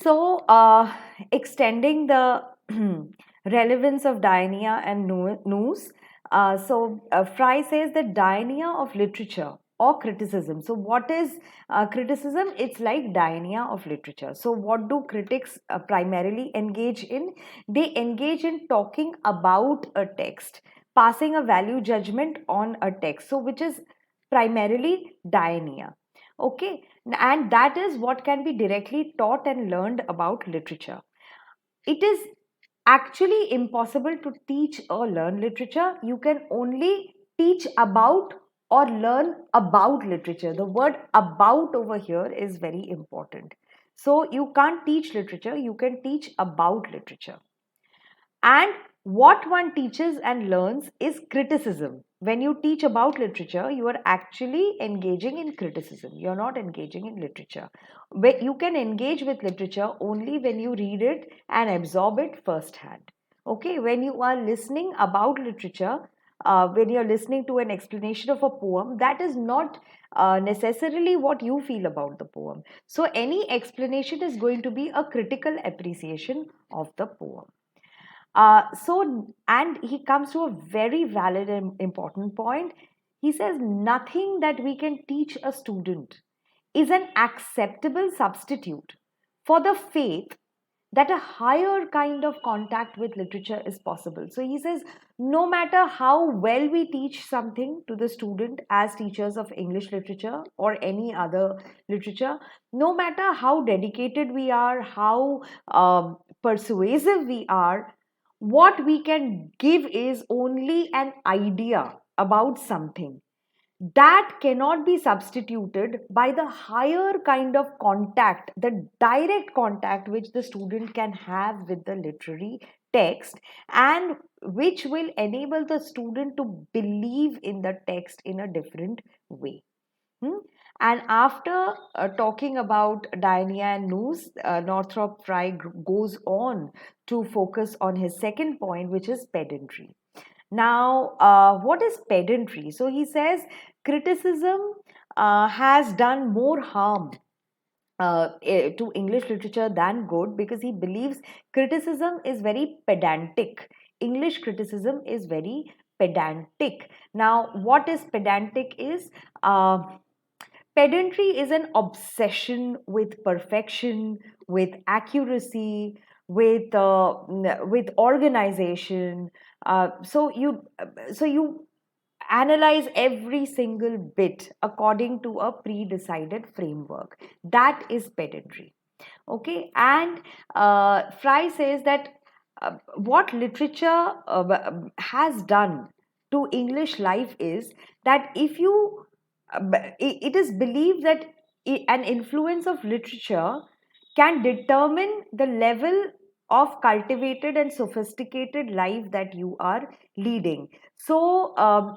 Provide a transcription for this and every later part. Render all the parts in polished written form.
So, extending the relevance of Diania and nous. Frye says that Diania of literature or criticism. So, what is criticism? It's like Diania of literature. So, what do critics primarily engage in? They engage in talking about a text, passing a value judgment on a text. So, which is primarily Diania. Okay, and that is what can be directly taught and learned about literature. It is actually impossible to teach or learn literature. You can only teach about or learn about literature. The word about over here is very important. So you can't teach literature, you can teach about literature. And what one teaches and learns is criticism. When you teach about literature, you are actually engaging in criticism. You're not engaging in literature. You can engage with literature only when you read it and absorb it firsthand. Okay, when you are listening about literature, when you're listening to an explanation of a poem, that is not necessarily what you feel about the poem. So, any explanation is going to be a critical appreciation of the poem. And he comes to a very valid and important point. He says nothing that we can teach a student is an acceptable substitute for the faith that a higher kind of contact with literature is possible. So he says, no matter how well we teach something to the student as teachers of English literature or any other literature, no matter how dedicated we are, how persuasive we are, what we can give is only an idea about something that cannot be substituted by the higher kind of contact, the direct contact which the student can have with the literary text, and which will enable the student to believe in the text in a different way. Hmm? And after talking about Diania and nous, Northrop Frye goes on to focus on his second point, which is pedantry. Now, what is pedantry? So he says criticism has done more harm to English literature than good, because he believes criticism is very pedantic. English criticism is very pedantic. Now, what is pedantic is pedantry is an obsession with perfection, with accuracy, with organization. So you analyze every single bit according to a pre-decided framework. That is pedantry. Okay, and Frye says that what literature has done to English life is that if you it is believed that an influence of literature can determine the level of cultivated and sophisticated life that you are leading. So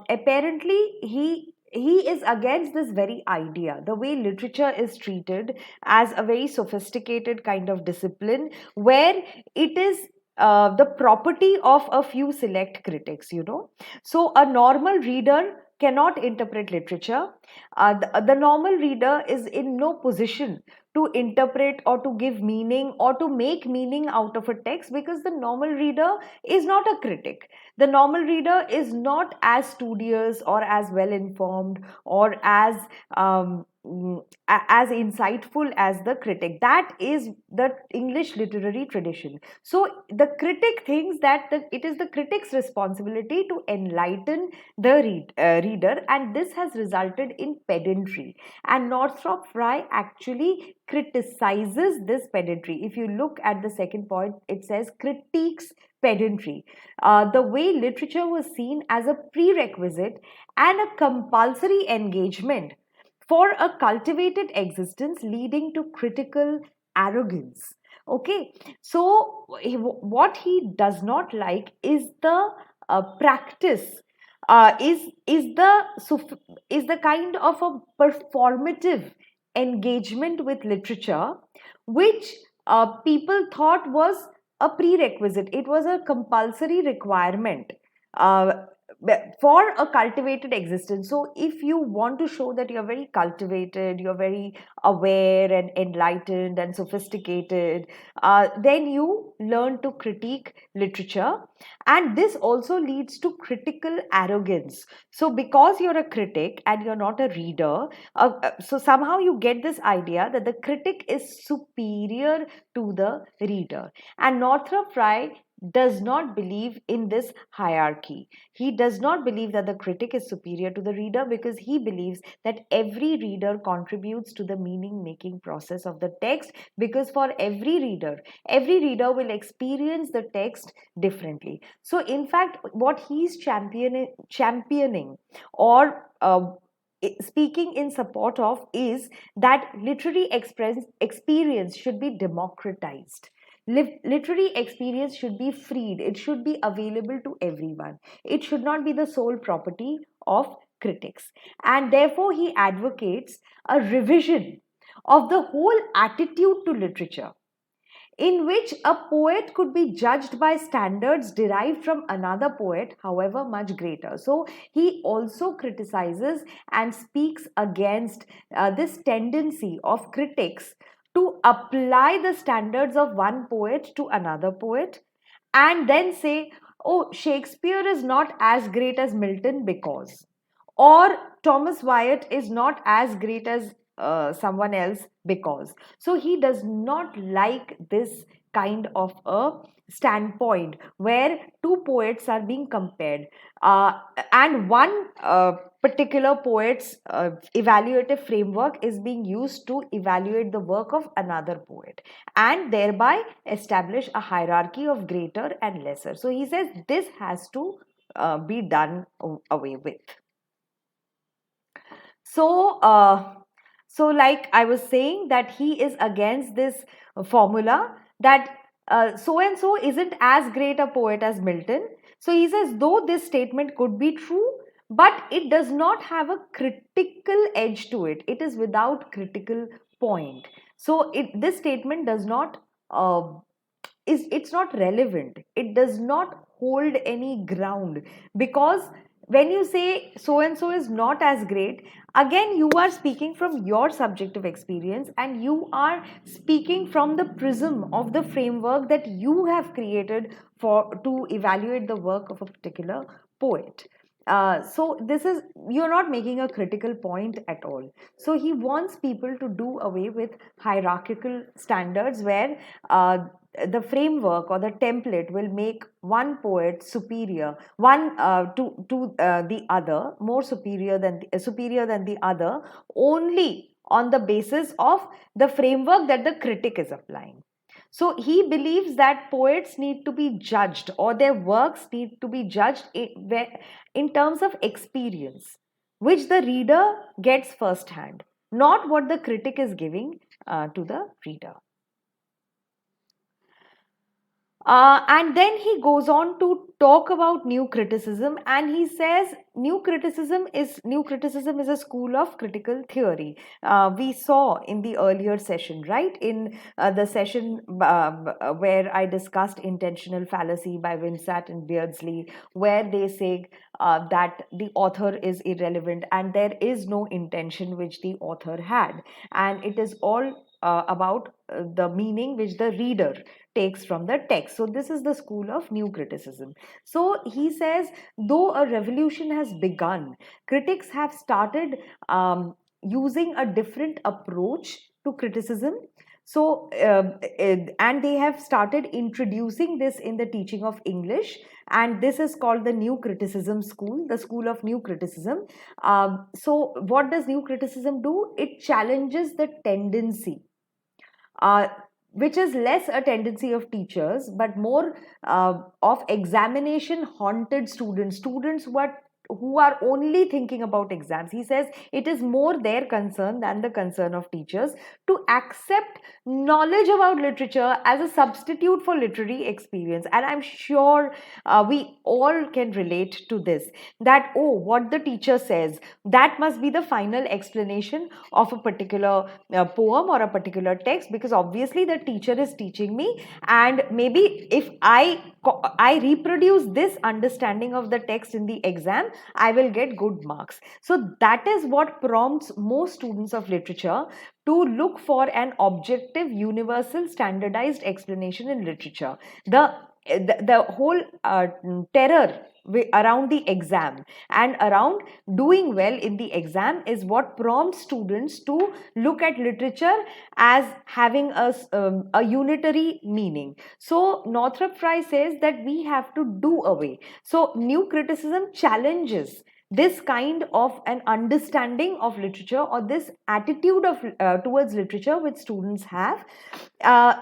apparently he is against this very idea, the way literature is treated as a very sophisticated kind of discipline, where it is the property of a few select critics, so a normal reader cannot interpret literature. The normal reader is in no position to interpret or to give meaning or to make meaning out of a text, because the normal reader is not a critic. The normal reader is not as studious or as well informed or as insightful as the critic. That is the English literary tradition. So the critic thinks that it is the critic's responsibility to enlighten the reader, and this has resulted in pedantry. And Northrop Frye actually criticizes this pedantry. If you look at the second point, it says critiques pedantry. The way literature was seen as a prerequisite and a compulsory engagement for a cultivated existence, leading to critical arrogance. Okay, so what he does not like is the practice, is the kind of a performative engagement with literature, which people thought was a prerequisite. It was a compulsory requirement. for a cultivated existence. So if you want to show that you're very cultivated, you're very aware and enlightened and sophisticated, then you learn to critique literature. And this also leads to critical arrogance. So because you're a critic and you're not a reader, so somehow you get this idea that the critic is superior to the reader. And Northrop Frye does not believe in this hierarchy. He does not believe that the critic is superior to the reader, because he believes that every reader contributes to the meaning making process of the text, because for every reader will experience the text differently. So in fact, what he's championing or speaking in support of is that literary experience should be democratized. Literary experience should be freed. It should be available to everyone. It should not be the sole property of critics. And therefore, he advocates a revision of the whole attitude to literature, in which a poet could be judged by standards derived from another poet, however much greater. So he also criticizes and speaks against this tendency of critics to apply the standards of one poet to another poet and then say, oh, Shakespeare is not as great as Milton because, or Thomas Wyatt is not as great as someone else because. So he does not like this kind of a standpoint where two poets are being compared, uh, and one particular poet's evaluative framework is being used to evaluate the work of another poet and thereby establish a hierarchy of greater and lesser. So he says this has to be done away with. So, like I was saying, that he is against this formula that so and so isn't as great a poet as Milton. So he says, though this statement could be true, but it does not have a critical edge to it. It is without critical point. So this statement does not it's not relevant. It does not hold any ground, because when you say so and so is not as great, again you are speaking from your subjective experience and you are speaking from the prism of the framework that you have created for to evaluate the work of a particular poet. So this is, you're not making a critical point at all. So he wants people to do away with hierarchical standards where the framework or the template will make one poet superior, one to the other, more superior than the other, only on the basis of the framework that the critic is applying. So he believes that poets need to be judged, or their works need to be judged in terms of experience, which the reader gets firsthand, not what the critic is giving to the reader. And then he goes on to talk about new criticism, and he says new criticism is a school of critical theory. We saw in the earlier session, right, in the session where I discussed intentional fallacy by Winsat and Beardsley, where they say that the author is irrelevant and there is no intention which the author had, and it is all about the meaning which the reader takes from the text. So, this is the school of new criticism. So, he says, though a revolution has begun, critics have started using a different approach to criticism. So, and they have started introducing this in the teaching of English, and this is called the new criticism school, the school of new criticism. So, what does new criticism do? It challenges the tendency, uh, which is less a tendency of teachers but more of examination haunted students, who are only thinking about exams. He says it is more their concern than the concern of teachers to accept knowledge about literature as a substitute for literary experience. And I'm sure we all can relate to this, that, oh, what the teacher says, that must be the final explanation of a particular poem or a particular text, because obviously the teacher is teaching me, and maybe if I reproduce this understanding of the text in the exam, I will get good marks. So that is what prompts most students of literature to look for an objective, universal, standardized explanation in literature. The whole terror around the exam and around doing well in the exam is what prompts students to look at literature as having a unitary meaning. So Northrop Frye says that we have to do away. So new criticism challenges this kind of an understanding of literature, or this attitude of towards literature which students have.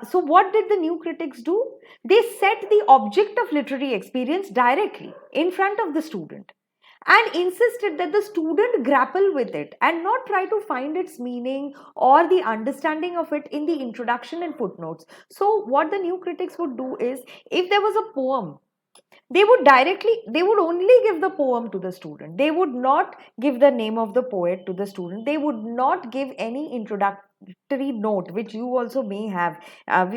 So what did the new critics do? They set the object of literary experience directly in front of the student and insisted that the student grapple with it and not try to find its meaning or the understanding of it in the introduction and footnotes. So what the new critics would do is, if there was a poem, they would only give the poem to the student. They would not give the name of the poet to the student. They would not give any introductory note, which you also may have,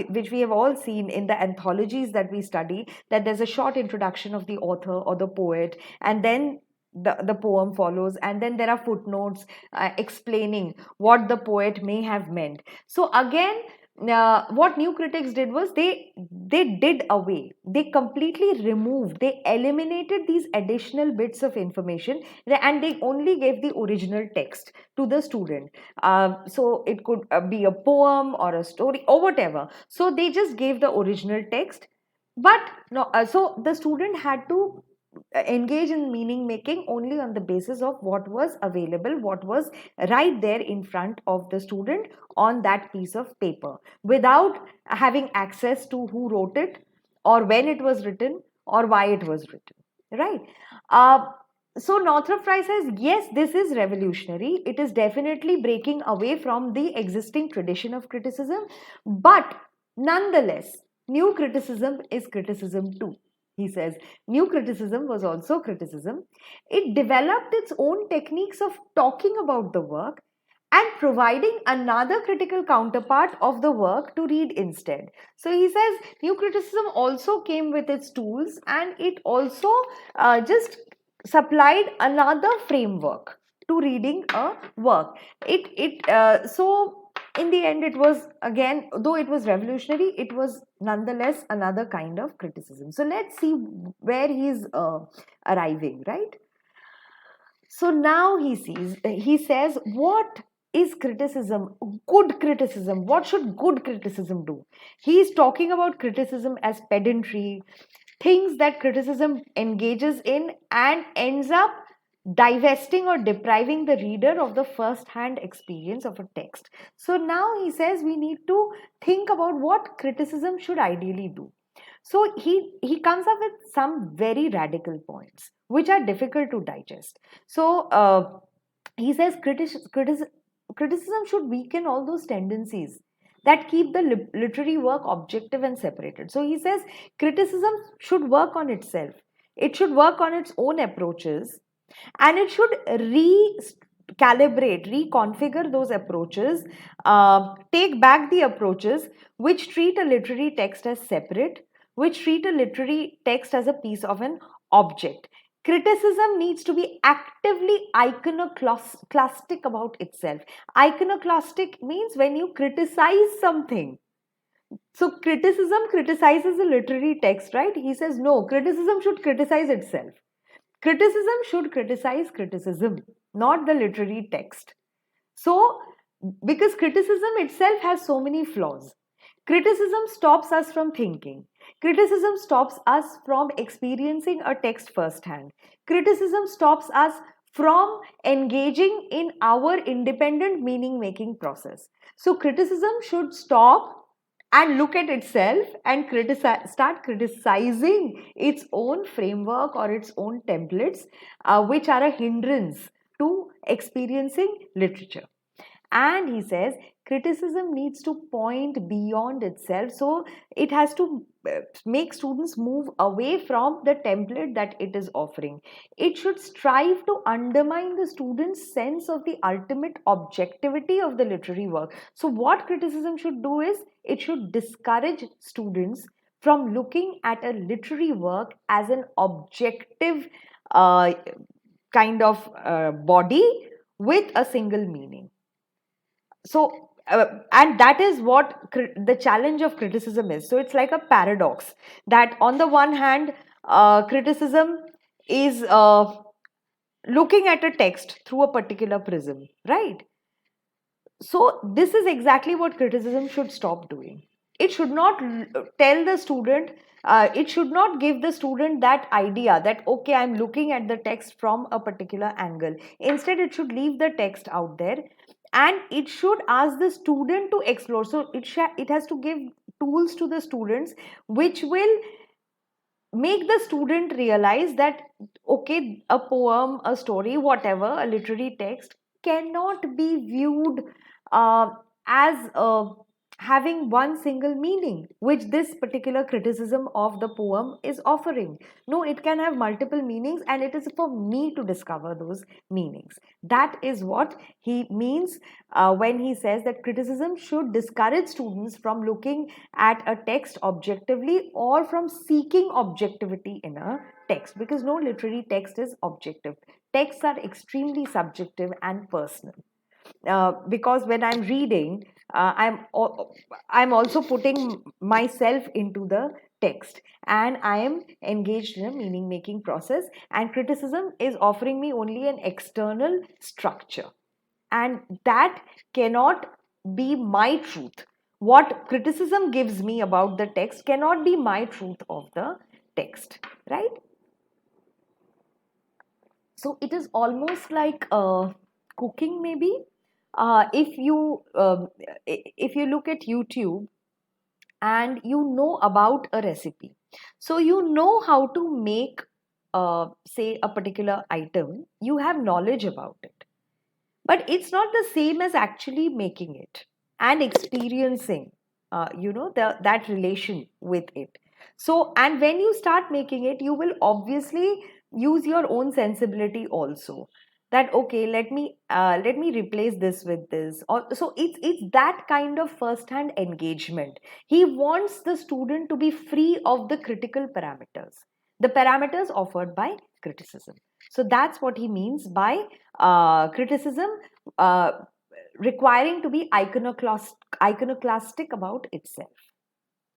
which we have all seen in the anthologies that we study, that there's a short introduction of the author or the poet, and then the poem follows, and then there are footnotes explaining what the poet may have meant. So again, what new critics did was they completely removed, they eliminated these additional bits of information, and they only gave the original text to the student. So it could be a poem or a story or whatever. So they just gave the original text, but no, so the student had to engage in meaning making only on the basis of what was available, what was right there in front of the student on that piece of paper, without having access to who wrote it or when it was written or why it was written, right? So Northrop Frye says, yes, this is revolutionary. It is definitely breaking away from the existing tradition of criticism, but nonetheless, new criticism is criticism too. He says, new criticism was also criticism. It developed its own techniques of talking about the work and providing another critical counterpart of the work to read instead. So he says, new criticism also came with its tools, and it also just supplied another framework to reading a work. So in the end, it was, again, though it was revolutionary, it was nonetheless another kind of criticism. So let's see where he's arriving, right? So now he says, what is criticism? Good criticism. What should good criticism do? He's talking about criticism as pedantry, things that criticism engages in and ends up divesting or depriving the reader of the first hand experience of a text. So now he says we need to think about what criticism should ideally do. So he comes up with some very radical points which are difficult to digest. So he says criticism should weaken all those tendencies that keep the literary work objective and separated. So he says criticism should work on itself. It should work on its own approaches, and it should recalibrate, reconfigure those approaches, take back the approaches which treat a literary text as separate, which treat a literary text as a piece of an object. Criticism needs to be actively iconoclastic about itself. Iconoclastic means when you criticize something. So criticism criticizes a literary text, right? He says no, criticism should criticize itself. Criticism should criticize criticism, not the literary text. So, because criticism itself has so many flaws. Criticism stops us from thinking. Criticism stops us from experiencing a text firsthand. Criticism stops us from engaging in our independent meaning making process. So, criticism should stop and look at itself and start criticizing its own framework or its own templates, which are a hindrance to experiencing literature. And he says criticism needs to point beyond itself. So it has to make students move away from the template that it is offering. It should strive to undermine the student's sense of the ultimate objectivity of the literary work. So, what criticism should do is it should discourage students from looking at a literary work as an objective uh, kind of body with a single meaning. So and that is what the challenge of criticism is. So it's like a paradox that on the one hand, criticism is looking at a text through a particular prism, right? So this is exactly what criticism should stop doing. It should not tell the student, it should not give the student that idea that, okay, I'm looking at the text from a particular angle. Instead, it should leave the text out there and it should ask the student to explore. So it has to give tools to the students which will make the student realize that, okay, a poem, a story, whatever, a literary text cannot be viewed as having one single meaning, which this particular criticism of the poem is offering. No, it can have multiple meanings, and it is for me to discover those meanings. That is what he means when he says that criticism should discourage students from looking at a text objectively or from seeking objectivity in a text, because no literary text is objective. Texts are extremely subjective and personal. Because when I'm reading, I'm also putting myself into the text and I am engaged in a meaning making process, and criticism is offering me only an external structure, and that cannot be my truth. What criticism gives me about the text cannot be my truth of the text, right? So it is almost like cooking, maybe. If you if you look at YouTube and you know about a recipe, so you know how to make, say, a particular item, you have knowledge about it, but it's not the same as actually making it and experiencing that relation with it. So, and when you start making it, you will obviously use your own sensibility also, that, okay, let me replace this with this, or so it's that kind of first hand engagement. He wants the student to be free of the critical parameters, the parameters offered by criticism. So that's what he means by criticism uh, requiring to be iconoclastic about itself.